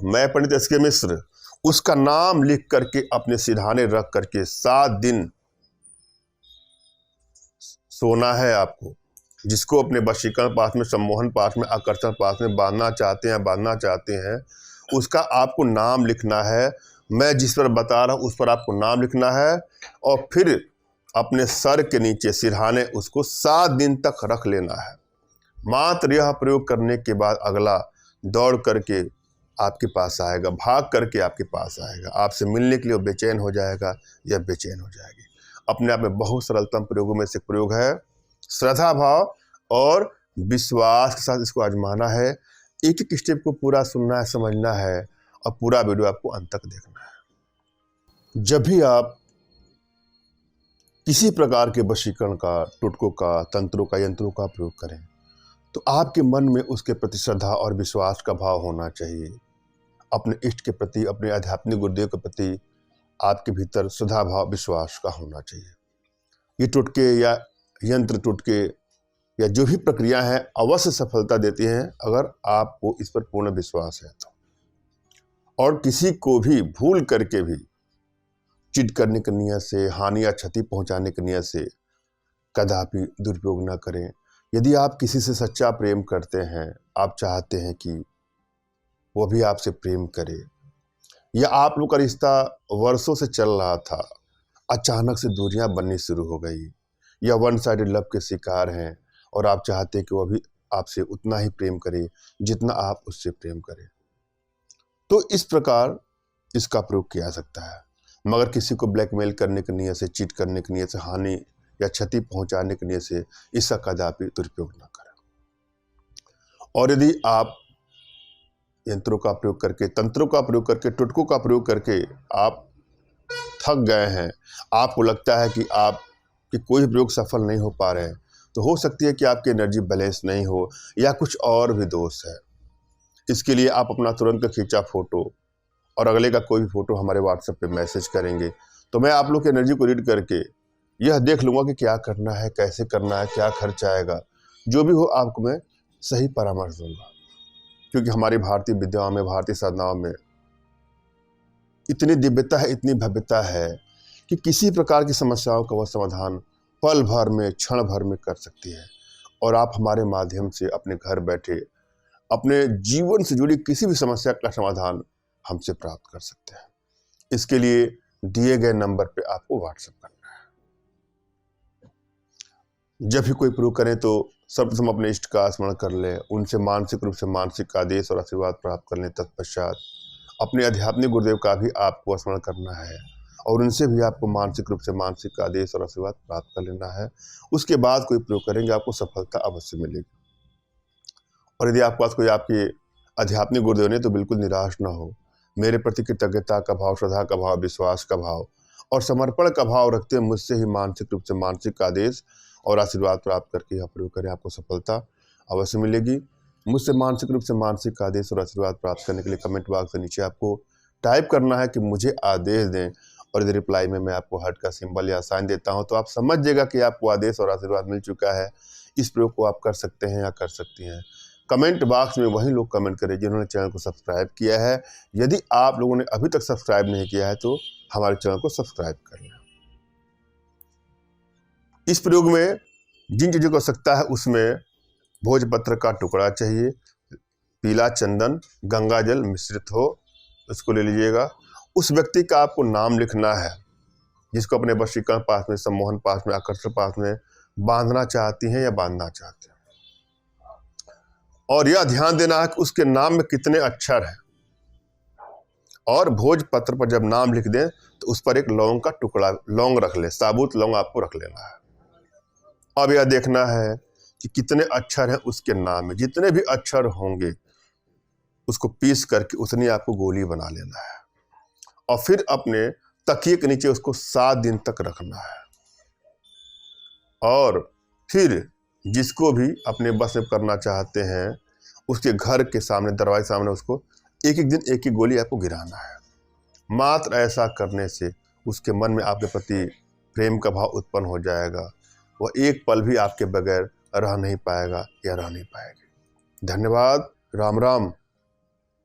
मैं पंडित एस.के. मिश्र, उसका नाम लिख करके अपने सिरहाने रख करके 7 दिन सोना है आपको। जिसको अपने वशीकरण पाश में, सम्मोहन पाश में, आकर्षण पाश में बांधना चाहते हैं, उसका आपको नाम लिखना है। मैं जिस पर बता रहा हूँ उस पर आपको नाम लिखना है और फिर अपने सर के नीचे सिरहाने उसको 7 दिन तक रख लेना है। मात्र यह प्रयोग करने के बाद अगला दौड़ करके आपके पास आएगा, भाग करके आपके पास आएगा, आपसे मिलने के लिए बेचैन हो जाएगा या बेचैन हो जाएगी। अपने आप में बहुत सरलतम प्रयोगों में से प्रयोग है। श्रद्धा भाव और विश्वास के साथ इसको आजमाना है। एक एक स्टेप को पूरा सुनना है, समझना है और पूरा वीडियो आपको अंत तक देखना है। जब भी आप किसी प्रकार के वशीकरण का, टोटकों का, तंत्रों का, यंत्रों का प्रयोग करें तो आपके मन में उसके प्रति श्रद्धा और विश्वास का भाव होना चाहिए। अपने इष्ट के प्रति, अपने आध्यात्मिक गुरुदेव के प्रति आपके भीतर श्रद्धा भाव, विश्वास का होना चाहिए। ये टोटके या यंत्र टोटके या जो भी प्रक्रिया है अवश्य सफलता देती हैं अगर आपको इस पर पूर्ण विश्वास है तो। और किसी को भी भूल करके भी चीट करने की नियत से, हानि या क्षति पहुंचाने की नियत से कदापि दुरुपयोग न करें। यदि आप किसी से सच्चा प्रेम करते हैं, आप चाहते हैं कि वो भी आपसे प्रेम करे, या आप लोग का रिश्ता वर्षों से चल रहा था, अचानक से दूरियां बननी शुरू हो गई, या वन साइडेड लव के शिकार हैं और आप चाहते हैं कि वो भी आपसे उतना ही प्रेम करे जितना आप उससे प्रेम करें, तो इस प्रकार इसका प्रयोग किया जा सकता है। मगर किसी को ब्लैकमेल करने की नियत से, चीट करने की नियत से, हानि या क्षति पहुंचाने की नियत से इसका कदापि दुरुपयोग न करें। और यदि आप यंत्रों का प्रयोग करके, तंत्रों का प्रयोग करके, टोटकों का प्रयोग करके आप थक गए हैं, आपको लगता है कि आपके कोई प्रयोग सफल नहीं हो पा रहे हैं, तो हो सकती है कि आपकी एनर्जी बैलेंस नहीं हो या कुछ और भी दोष है। इसके लिए आप अपना तुरंत का खींचा फोटो और अगले का कोई भी फोटो हमारे व्हाट्सएप पे मैसेज करेंगे तो मैं आप लोग की एनर्जी को रीड करके यह देख लूँगा कि क्या करना है, कैसे करना है, क्या खर्च आएगा। जो भी हो आपको मैं सही परामर्श दूंगा, क्योंकि हमारी भारतीय विद्याओं में, भारतीय साधनाओं में इतनी दिव्यता है, इतनी भव्यता है कि किसी प्रकार की समस्याओं का वह समाधान पल भर में, क्षण भर में कर सकती है। और आप हमारे माध्यम से अपने घर बैठे अपने जीवन से जुड़ी किसी भी समस्या का समाधान हमसे प्राप्त कर सकते हैं। इसके लिए दिए गए नंबर पे आपको व्हाट्सएप करना है। जब भी कोई प्रयोग करें तो सर्वप्रथम अपने इष्ट का स्मरण कर लें, उनसे मानसिक रूप से मानसिक आदेश और आशीर्वाद प्राप्त कर लें। तत्पश्चात अपने आध्यात्मिक गुरुदेव का भी आपको स्मरण करना है और उनसे भी आपको मानसिक रूप से मानसिक आदेश और आशीर्वाद प्राप्त कर लेना है। उसके बाद कोई प्रयोग करेंगे, आपको सफलता अवश्य मिलेगी। और यदि आपके पास कोई आपके आध्यात्मिक गुरुदेव नहीं तो बिल्कुल निराश ना हो। मेरे प्रति कृतज्ञता का भाव, श्रद्धा का भाव, विश्वास का भाव और समर्पण का भाव रखते हुए मुझसे ही मानसिक रूप से मानसिक आदेश और आशीर्वाद प्राप्त करके यह प्रयोग करें, आपको सफलता अवश्य मिलेगी। मुझसे मानसिक रूप से मानसिक आदेश और आशीर्वाद प्राप्त करने के लिए कमेंट बॉक्स के नीचे आपको टाइप करना है कि मुझे आदेश दें, और यदि रिप्लाई में मैं आपको हार्ट का सिंबल या साइन देता हूं तो आप समझ जाएगा कि आपको आदेश और आशीर्वाद मिल चुका है। इस प्रयोग को आप कर सकते हैं या कर सकती हैं। कमेंट बॉक्स में वही लोग कमेंट करें जिन्होंने चैनल को सब्सक्राइब किया है। यदि आप लोगों ने अभी तक सब्सक्राइब नहीं किया है तो हमारे चैनल को सब्सक्राइब कर लें। इस प्रयोग में जिन चीज़ों की आवश्यकता है उसमें भोजपत्र का टुकड़ा चाहिए, पीला चंदन, गंगा जल मिश्रित हो, इसको ले लीजिएगा। उस व्यक्ति का आपको नाम लिखना है जिसको अपने वशीकरण पास में, सम्मोहन पास में, आकर्षण पास में बांधना चाहती हैं या बांधना चाहते हैं। और यह ध्यान देना है कि उसके नाम में कितने अक्षर हैं। और भोजपत्र पर जब नाम लिख दें तो उस पर एक लौंग का टुकड़ा, लौंग रख ले, साबुत लौंग आपको रख लेना है। अब यह देखना है कि कितने अक्षर हैं उसके नाम में। जितने भी अक्षर होंगे उसको पीस करके उतनी आपको गोली बना लेना है और फिर अपने तकिए के नीचे उसको 7 दिन तक रखना है। और फिर जिसको भी अपने बस में करना चाहते हैं उसके घर के सामने, दरवाजे सामने उसको एक एक दिन एक ही गोली आपको गिराना है। मात्र ऐसा करने से उसके मन में आपके प्रति प्रेम का भाव उत्पन्न हो जाएगा। वह एक पल भी आपके बगैर रह नहीं पाएगा या रह नहीं पाएगी। धन्यवाद। राम राम।